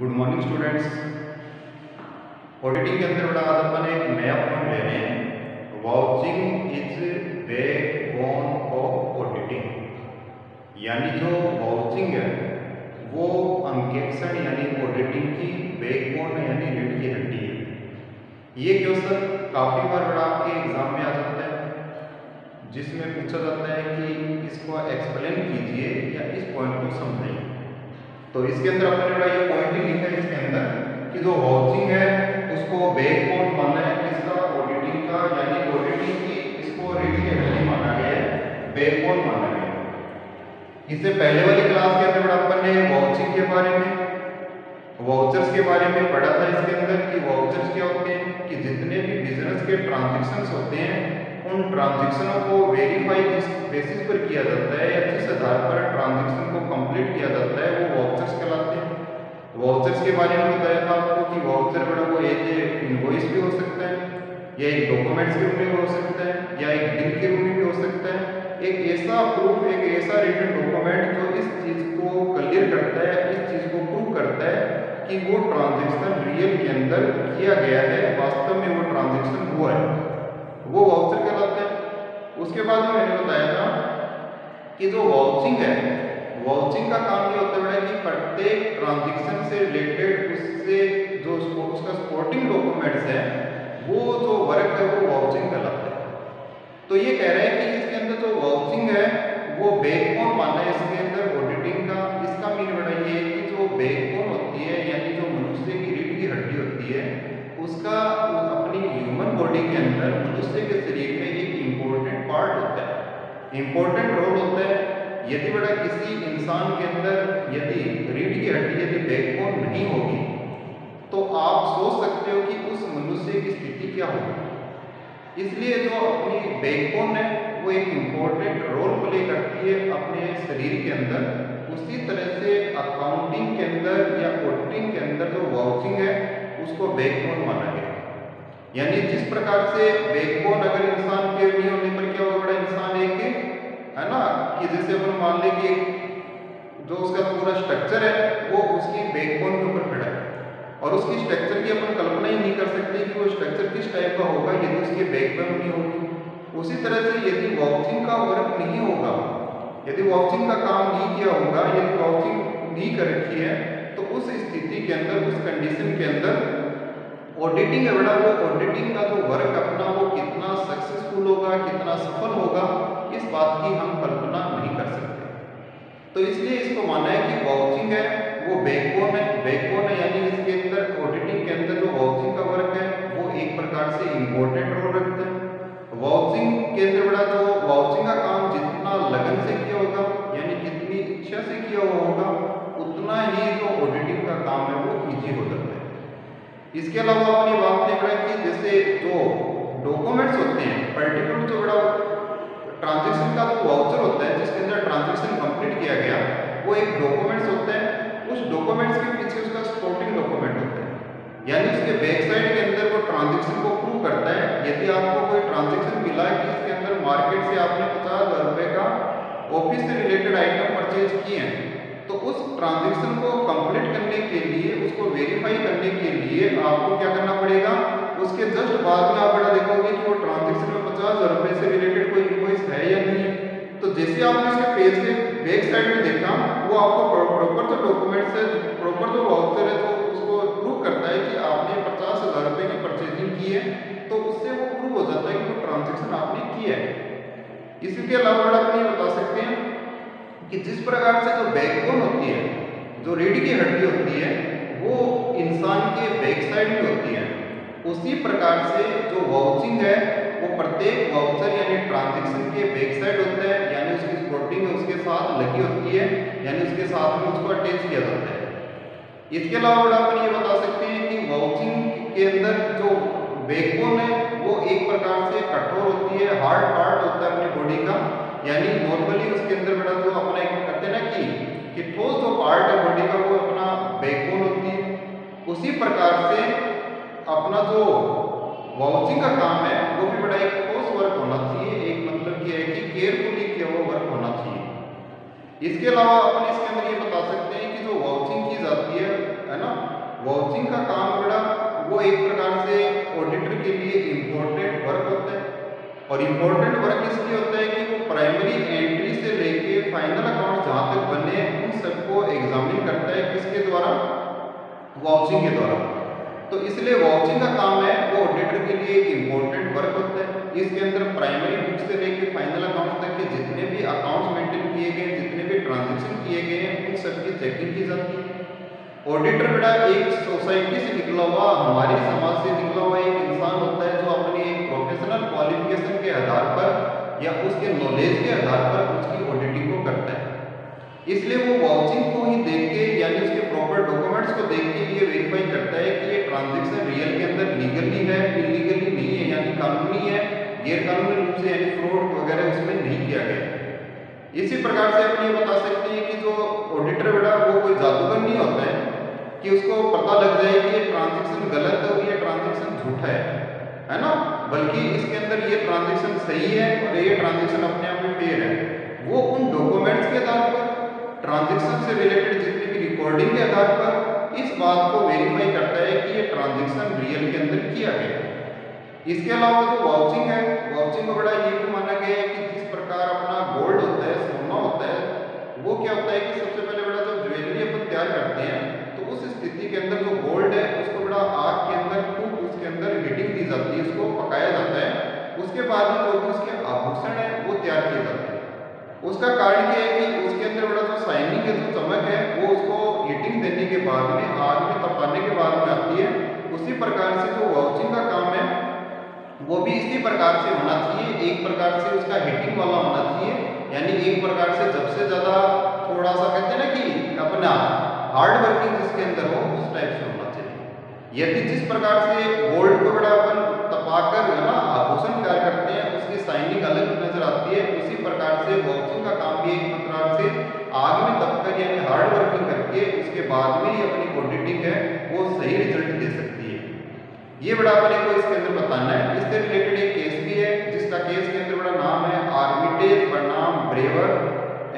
Good morning students. Auditing के अंदर बड़ा आज अपन एक नया पॉइंट ले रहे हैं। Vouching is backbone of auditing. यानी जो वाउचिंग है वो अंकेक्षण यानी ऑडिटिंग की बैकबोन यानी रीढ़ की हड्डी है। ये क्वेश्चन काफ़ी बार बड़ा आपके एग्जाम में आ जाता है, जिसमें पूछा जाता है कि इसको एक्सप्लेन कीजिए या इस पॉइंट को समझाइए। तो इसके अंदर अपने बड़ा ये पॉइंट ही लिखा है इसके अंदर कि जो वाउचिंग है उसको बैकबोन माना है किसका, ऑडिटिंग का, यानी ऑडिटिंग की इसको रीढ़ की हड्डी माना गया है, बैकबोन माना गया है। इससे पहले वाली क्लास के अंदर अपन ने वाउचिंग के बारे में, वाउचर्स के बारे में पढ़ा था इसके अंदर कि वाउचर्स क्या होते हैं, कि जितने भी बिजनेस के ट्रांजैक्शंस होते हैं उन ट्रांजैक्शनों को वेरीफाई जिस बेसिस पर किया जाता है या जिस आधार पर ट्रांजैक्शन को कंप्लीट किया जाता है वो वाउचर्स कहलाते हैं। वाउचर्स के बारे में बताया था आपको कि वाउचर बड़ा वो एक इनवॉइस भी हो सकता है, या एक डॉक्यूमेंट्स के रूप में हो सकता है, या एक बिल के रूप में भी हो सकता है। एक ऐसा प्रूफ, एक ऐसा रिटन डॉक्यूमेंट जो इस चीज को क्लियर करता है, इस चीज को प्रूव करता है कि वो ट्रांजैक्शन रियल के अंदर किया गया है, वास्तव में वो ट्रांजैक्शन हुआ है, वो वाउचर कहलाता है। उसके बाद में मैंने बताया था कि जो वाउचिंग है, वाउचिंग का काम ये होता है कि प्रत्येक ट्रांजैक्शन से रिलेटेड उससे जो उसका सपोर्टिंग डॉक्यूमेंट्स है वो जो वर्क है वो वाउचिंग कहलाता है। तो ये कह रहे हैं कि इसके अंदर जो वाउचिंग है वो बैकबोन माना है इसके अंदर ऑडिटिंग का। इसका मीन बड़ा ये है कि जो बैकबोन होती है यानी जो मनुष्य की रीढ़ की हड्डी होती है उसका अपनी ह्यूमन बॉडी के अंदर मनुष्य के शरीर में एक इम्पोर्टेंट पार्ट होता है, इम्पोर्टेंट रोल होता है। यदि बड़ा किसी इंसान के अंदर यदि रीढ़ की हड्डी यदि बैकबोन नहीं होगी तो आप सोच सकते हो कि उस मनुष्य की स्थिति क्या होगी। इसलिए जो अपनी बैकबोन है वो एक इम्पोर्टेंट रोल प्ले करती है अपने शरीर के अंदर। उसी तरह से अकाउंटिंग के अंदर या ऑडिटिंग के अंदर जो वाउचिंग है उसको बैकबोन माना गया। यानी जिस प्रकार से बैकबोन अगर इंसान के नहीं होने पर क्या होगा, बड़ा इंसान एक है ना, कि जैसे अपन मान लें कि जो उसका पूरा स्ट्रक्चर है वो उसकी बैकबोन के ऊपर खड़ा है और उसकी स्ट्रक्चर की अपन कल्पना ही नहीं कर सकते कि वो स्ट्रक्चर किस टाइप का होगा यदि उसकी बैकबोन नहीं होगी। उसी तरह से यदि वाउचिंग का वर्क नहीं होगा, यदि वाउचिंग का काम नहीं किया होगा, यदि वाउचिंग नहीं कर रखी है तो उस स्थिति के अंदर, उस कंडीशन के अंदर ऑडिटिंग है बड़ा, वो ऑडिटिंग का जो वर्क अपना वो कितना सक्सेसफुल होगा, कितना सफल होगा, इस बात की हम कल्पना नहीं कर सकते। तो इसलिए इसको माना है कि वाउचिंग है वो बैकबोन है, बैकबोन है यानी इसके अंदर ऑडिटिंग के अंदर जो वाउचिंग का वर्क है वो एक प्रकार से इम्पोर्टेंट रोल रखता है। वाउचिंग के अंदर बड़ा जो वाउचिंग का काम जितना लगन से किया होगा यानी कितनी इच्छा से किया हुआ होगा उतना ही जो ऑडिटिंग का काम है वो ईजी हो जाता है। इसके अलावा अपनी बात नहीं पड़ा कि जैसे जो डॉक्यूमेंट्स होते हैं पर्टिकुलर जो बड़ा ट्रांजैक्शन का जो वाउचर होता है जिसके अंदर ट्रांजैक्शन कंप्लीट किया गया वो एक डॉक्यूमेंट्स होता है। उस डॉक्यूमेंट्स के पीछे उसका सपोर्टिंग डॉक्यूमेंट होता है यानी उसके बैक साइड के अंदर वो ट्रांजैक्शन को प्रूव करता है। यदि आपको कोई ट्रांजैक्शन मिला कि इसके अंदर मार्केट से आपने 50,000 रुपये का ऑफिस से रिलेटेड आइटम परचेज किए हैं तो उस ट्रांजैक्शन को कंप्लीट करने के लिए, उसको वेरीफाई करने के लिए आपको क्या करना पड़ेगा, उसके जस्ट बाद में आप बड़ा देखोगे कि वो ट्रांजैक्शन में 50,000 रुपये से रिलेटेड कोई इनवॉइस है या नहीं है। तो जैसे आपने इसके पेज के बैक साइड में देखा वो आपको प्रॉपर जो डॉक्यूमेंट्स है, प्रॉपर जो वाउचर है जो उसको प्रूव करता है कि आपने 50,000 रुपये की परचेजिंग की है, तो उससे वो प्रूव हो जाता है कि वो ट्रांजेक्शन आपने किया है। इसके अलावा बड़ा अपन ये बता सकते हैं कि जिस प्रकार से जो बैकबोन होती है, जो रीढ़ की हड्डी होती है वो इंसान के बैक साइड में होती है, उसी प्रकार से जो वाउचिंग है वो प्रत्येक वाउचर यानी ट्रांजैक्शन के बैक साइड होता है यानी उसकी सपोर्टिंग उसके साथ लगी होती है यानी उसके साथ में उसको अटैच किया जाता है। इसके अलावा बड़ा अपन ये बता सकते हैं कि वाउचिंग के अंदर जो बैकबोन है वो एक प्रकार से कठोर होती है, हार्ड पार्ट होता है अपनी बॉडी का। यानी नॉर्मली उसके अंदर बड़ा जो अपना एक कहते हैं ना कि ठोस जो पार्ट है बॉडी का वो अपना बैकबोन होती है। उसी प्रकार से अपना जो वाउचिंग का काम है वो भी बड़ा एक ठोस वर्क होना चाहिए, एक मतलब क्या है कि केयरफुली किया हुआ वर्क होना चाहिए। इसके अलावा अपन इसके अंदर ये बता सकते हैं कि जो वाउचिंग की जाती है ना, वाउचिंग का काम बड़ा वो एक प्रकार से ऑडिटर के लिए इम्पोर्टेंट वर्क होता है। और इम्पोर्टेंट वर्क इसलिए होता है कि वो प्राइमरी एंट्री से लेके फाइनल अकाउंट जहाँ तक बने उन सबको एग्जामिन करता है, किसके द्वारा, वाउचिंग के द्वारा। तो इसलिए वाउचिंग का काम है वो ऑडिटर के लिए एक इम्पोर्टेंट वर्क होता है। इसके अंदर प्राइमरी बुक से लेके फाइनल अकाउंट तक के जितने भी अकाउंट्स मेंटेन किए गए, जितने भी ट्रांजेक्शन किए गए हैं, उन सबकी चेकिंग की जाती है। ऑडिटर बेटा एक सोसाइटी से निकला हुआ, हमारे समाज से निकला हुआ एक इंसान होता है जो अपनी एक प्रोफेशनल क्वालिफिकेशन के आधार पर या उसके नॉलेज के आधार पर उसकी ऑडिटिंग को करता है। इसलिए वो वाउचिंग को ही देख के यानी उसके प्रॉपर डॉक्यूमेंट्स को देख के ये वेरीफाई करता है कि ये ट्रांजैक्शन रियल के अंदर लीगली है, इलीगली नहीं है, यानी कानूनी है, गैर कानूनी रूप से यानी फ्रॉड वगैरह उसमें नहीं किया गया। इसी प्रकार से अपन ये बता सकते हैं कि जो ऑडिटर बेटा वो कोई जादूगर नहीं होता है कि उसको पता लग जाए कि ये ट्रांजैक्शन गलत है और ये ट्रांजैक्शन झूठा है ना, बल्कि इसके अंदर ये ट्रांजैक्शन सही है और ये ट्रांजैक्शन अपने आप में फेयर है। वो उन डॉक्यूमेंट्स के आधार पर, ट्रांजैक्शन से रिलेटेड जितनी भी रिकॉर्डिंग के आधार पर इस बात को वेरीफाई करता है कि ये ट्रांजैक्शन रियल के अंदर किया गया। इसके अलावा जो वाउचिंग है, वाउचिंग को बड़ा ये भी माना गया है कि जिस प्रकार अपना गोल्ड होता है, सोना होता है, वो क्या होता है कि सबसे पहले बड़ा जब ज्वेलरी अपन तैयार करते हैं तो उस स्थिति के अंदर जो गोल्ड है उसको बड़ा आग के अंदर खूब उसके अंदर हीटिंग दी जाती है, उसको पकाया जाता है। उसके बाद में जो भी उसके आभूषण है वो तैयार किए जाते हैं। उसका कारण क्या है कि उसके अंदर बड़ा जो शाइनिंग है, जो चमक है, वो उसको हीटिंग देने के बाद में, आग में तपाने के बाद में आती है। उसी प्रकार से जो वाउचिंग का काम है वो भी इसी प्रकार से होना चाहिए, एक प्रकार से उसका हीटिंग वाला होना चाहिए, यानी एक प्रकार से जब से ज़्यादा थोड़ा सा कहते हैं ना कि अपना हार्ड वर्किंग जिसके अंदर हो उस टाइप से होना चाहिए। यदि जिस प्रकार से गोल्ड को बड़ा अपन तपाकर है ना आभूषण तैयार करते हैं, उसकी शाइनिंग अलग नजर आती है, उसी प्रकार से वाउचिंग का काम भी एक प्रकार से आग में तपकर यानी हार्ड वर्किंग करके उसके बाद में ही अपनी ऑडिटिंग है वो सही रिजल्ट दे सकती है। ये बड़ा अपने को इसके अंदर बताना है। इससे रिलेटेड एक केस भी है जिसका केस के अंदर बड़ा नाम है आर्मिटेज बनाम ब्रेवर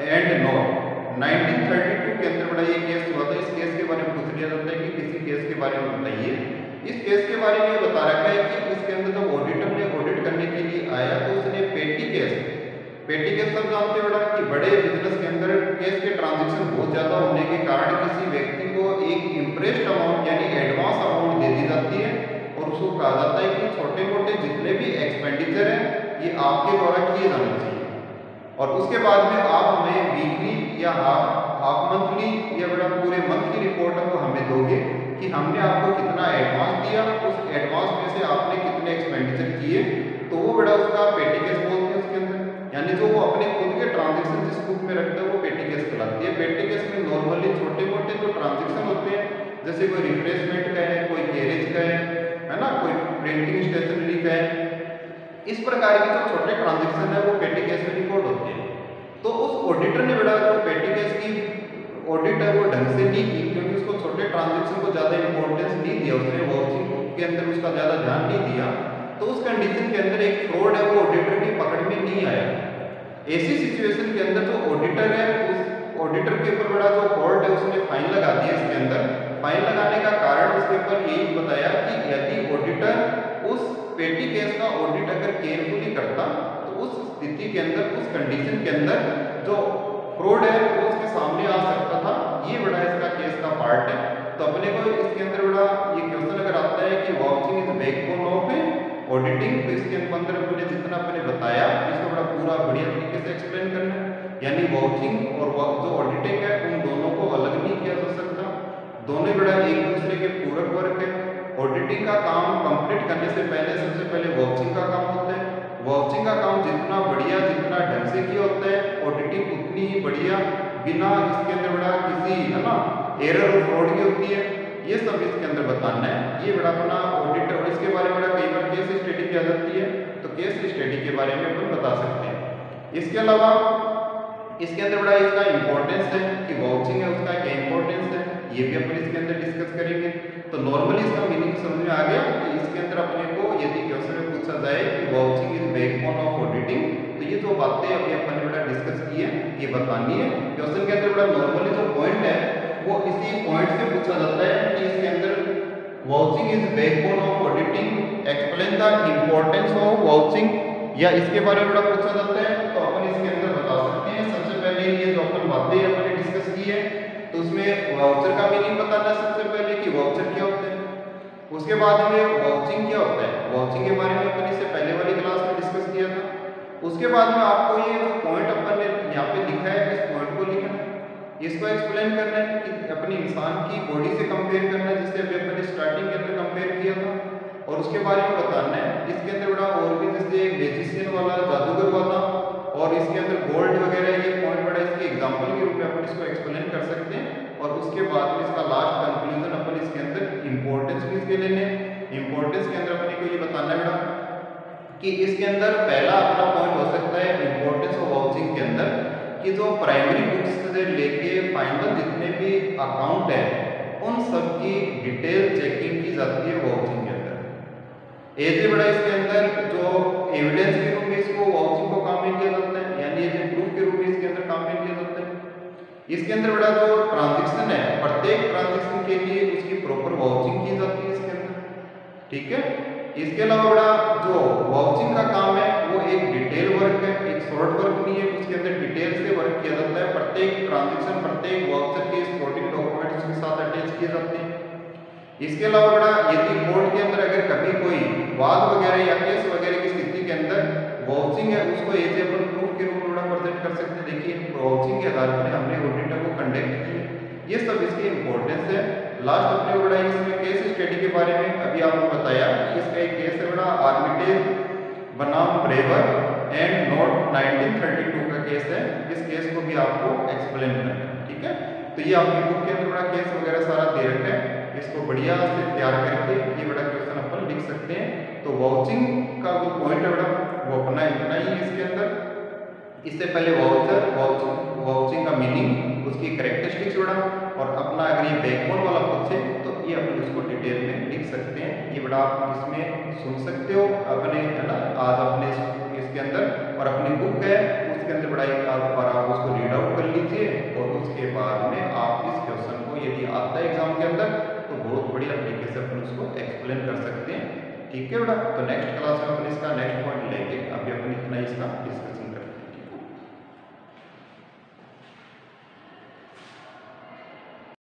एंड नॉट। 1932 के अंदर बड़ा ये केस हुआ था। इस केस के बारे में पूछ लिया जाता है कि किसी केस के बारे में बताइए। इस केस के बारे में बता रखा है कि इसके अंदर जब ऑडिटर ने ऑडिट करने के लिए आया तो उसने पेटी केस सब जानते हो बेटा कि बड़े बिजनेस के अंदर केस के ट्रांजेक्शन बहुत ज़्यादा होने के कारण किसी व्यक्ति को एक इम्प्रेस्ड अमाउंट यानी एडवांस अमाउंट दे दी जाती है और उसको कहा जाता है कि छोटे मोटे जितने भी एक्सपेंडिचर हैं ये आपके द्वारा किए जाने चाहिए और उसके बाद में आप हमें वीकली या हाफ मंथली या बड़ा पूरे मंथ की रिपोर्ट को हमें दोगे कि हमने आपको कितना एडवांस दिया, उस एडवांस में से आपने कितने एक्सपेंडिचर किए। तो वो बड़ा उसका पेटी केस बोलते हैं उसके अंदर, यानी जो वो अपने खुद के ट्रांजेक्शन जिस बुक में रखते हैं वो पेटी केस कहलाती है। पेटी केस में नॉर्मली छोटे मोटे जो ट्रांजेक्शन होते हैं जैसे कोई रिफ्रेशमेंट का है, कोई गैरेज का है ना, कोई प्रिंटिंग स्टेशनरी का है, इस प्रकार के जो छोटे ट्रांजेक्शन है वो पेटी केस में रिकॉर्ड होते हैं। तो उस ऑडिटर ने बड़ा जो पेटी केस की ऑडिट है वो ढंग से नहीं की क्योंकि उसको छोटे ट्रांजेक्शन को ज़्यादा इंपॉर्टेंस नहीं दिया, उसने वाउचिंग के अंदर उसका ज़्यादा ध्यान नहीं दिया। तो उस कंडीशन के अंदर एक फ्रॉड है वो ऑडिटर की पकड़ में नहीं आया। ऐसी सिचुएशन के अंदर जो ऑडिटर है उस ऑडिटर के ऊपर बड़ा जो कोर्ट है उसने फाइन लगा दिया। इसके अंदर फाइन लगाने का कारण उसके ऊपर यही बताया कि यदि ऑडिटर उस पेटी केस का ऑडिट अगर केयरफुली करता तो उस स्थिति के अंदर, उस कंडीशन के अंदर जो फ्रॉड है वो उसके सामने आ सकता था। ये बड़ा इसका केस का पार्ट है। तो अपने को इसके अंदर बड़ा ये क्वेश्चन अगर आता है कि vouching is backbone of auditing, तो इसके अंदर अपने जितना अपने बताया इसको बड़ा पूरा बढ़िया तरीके से एक्सप्लेन करना है। यानी वाउचिंग और जो ऑडिटिंग है उन दोनों को अलग नहीं किया जा सकता, दोनों बड़ा एक दूसरे के पूरक वर्क है। ऑडिटिंग का काम कंप्लीट करने से पहले सबसे पहले वाउचिंग का काम होता है। वाउचिंग का काम जितना बढ़िया, जितना ढंग से किया होता है, ऑडिटिंग उतनी ही बढ़िया, बिना इसके अंदर बड़ा किसी है ना एरर और फ्रॉड की होती है। ये सब इसके अंदर बताना है। ये बड़ा अपना ऑडिटर और इसके बारे में बड़ा कई बार केस स्टडी की जाती है, तो केस स्टडी के बारे में अपन बता सकते हैं। इसके अलावा इसके अंदर बड़ा इसका इंपॉर्टेंस है कि वाउचिंग है उसका क्या इंपॉर्टेंस है, ये भी अपन इसके अंदर डिस्कस करेंगे। तो नॉर्मली इसका मीनिंग समझ में आ गया कि इसके अंदर अपने को यदि क्वेश्चन में पूछा जाए कि vouching is backbone of auditing, तो ये जो बातें अभी अपन ने बड़ा डिस्कस की है ये बतानी है। क्वेश्चन के अंदर बड़ा नॉर्मली जो पॉइंट है वो इसी पॉइंट से पूछा जाता है कि इसके अंदर vouching is backbone of auditing, explain the importance of vouching, या इसके बारे में बड़ा पूछा जाता है तो अपन इसके अंदर बता सकते हैं। सबसे पहले ये जो अपन बातें हमने डिस्कस की है तो उसमें वाउचर का मीनिंग बताना सबसे पहले कि वाउचर क्या होता है, उसके बाद में वाउचिंग क्या होता है, वाउचिंग के बारे में अपन इससे पहले वाली क्लास में डिस्कस किया था। उसके बाद में आपको ये जो पॉइंट अपन ने यहाँ पे लिखा है इस पॉइंट को लिखना है, इसको एक्सप्लेन करना है कि अपनी इंसान की बॉडी से कंपेयर करना है जिससे अभी अपन ने स्टार्टिंग के अंदर कंपेयर किया था, और उसके बारे में बताना है। इसके अंदर बड़ा और भी जैसे मैजिशियन वाला, जादूगर वाला, और इसके अंदर गोल्ड वगैरह, ये पॉइंट बड़ा इसके एग्जांपल के रूप में अपन इसको एक्सप्लेन कर सकते हैं। और उसके बाद में इसका लास्ट कंक्लूजन अपन इसके अंदर इंपॉर्टेंस भी इसके लेने, इंपॉर्टेंस के अंदर अपने को ये बताना है बेटा कि इसके अंदर पहला अपना पॉइंट हो सकता है इंपॉर्टेंस ऑफ वाउचिंग के अंदर कि जो प्राइमरी बुक्स से लेके फाइनल जितने भी अकाउंट है उन सब की डिटेल चेकिंग की जाती है वाउचिंग के अंदर। एज बड़ा इसके अंदर जो एविडेंस के रूप में इसको वाउचिंग को काम में लिया जाता है, यानी एज प्रूफ के रूप में इसके अंदर काम में लिया जाता है। इसके अंदर बड़ा जो ट्रांजैक्शन है प्रत्येक ट्रांजैक्शन के लिए उसकी प्रॉपर वाउचिंग की जाती है इसके अंदर, ठीक है। इसके अलावा बड़ा जो वाउचिंग का काम है वो एक डिटेल वर्क है, एक शॉर्ट वर्क नहीं है, उसके अंदर डिटेल से वर्क किया जाता है। प्रत्येक ट्रांजैक्शन प्रत्येक वाउचर के सपोर्टिंग डॉक्यूमेंट्स के साथ अटैच किए जाते हैं। इसके अलावा बड़ा यदि कोर्ट के अंदर अगर कभी कोई वाद वगैरह या केस वगैरह की स्थिति के अंदर वाउचिंग है उसको एजेबल प्रूफ के रूप में प्रेजेंट कर सकते हैं। देखिए वाउचिंग के आधार पर हमने ऑडिटर को कंडक्ट किया, ये सब इसकी इंपॉर्टेंस है। लास्ट अपने बड़ा इसमें केस स्टडी के बारे में अभी आपको बताया कि इसका एक केस है बड़ा आर्मिटेज बनाम ब्रेवर एंड नोट 1932 का केस है। इस केस को भी आपको एक्सप्लेन करना है, ठीक है। तो ये आपकी बुक के अंदर बड़ा केस वगैरह सारा दे रखा है, इसको बढ़िया से तैयार करके ये बड़ा क्वेश्चन अपन लिख सकते हैं। तो वाउचिंग का जो पॉइंट है बड़ा वो अपना इतना ही है इसके अंदर। इससे पहले वाउचर, वाउचिंग का मीनिंग, उसकी कैरेक्टरिस्टिक्स बड़ा, और अपना अगर ये बैकबोन वाला पूछे तो ये अपन इसको डिटेल में लिख सकते हैं। ये बड़ा आप इसमें सुन सकते हो अपने, है ना, आज अपने इसके अंदर, और अपनी बुक है उसके अंदर बड़ा एक आध बार आप उसको रीड आउट कर लीजिए, और उसके बाद में आप इस क्वेश्चन को यदि आता है एग्जाम के अंदर तो बहुत बढ़िया तरीके से अपन उसको एक्सप्लेन कर सकते हैं, ठीक है बेटा। तो नेक्स्ट क्लास में अपन इसका नेक्स्ट पॉइंट लेंगे, अभी अपन इतना ही इसका डिस्कस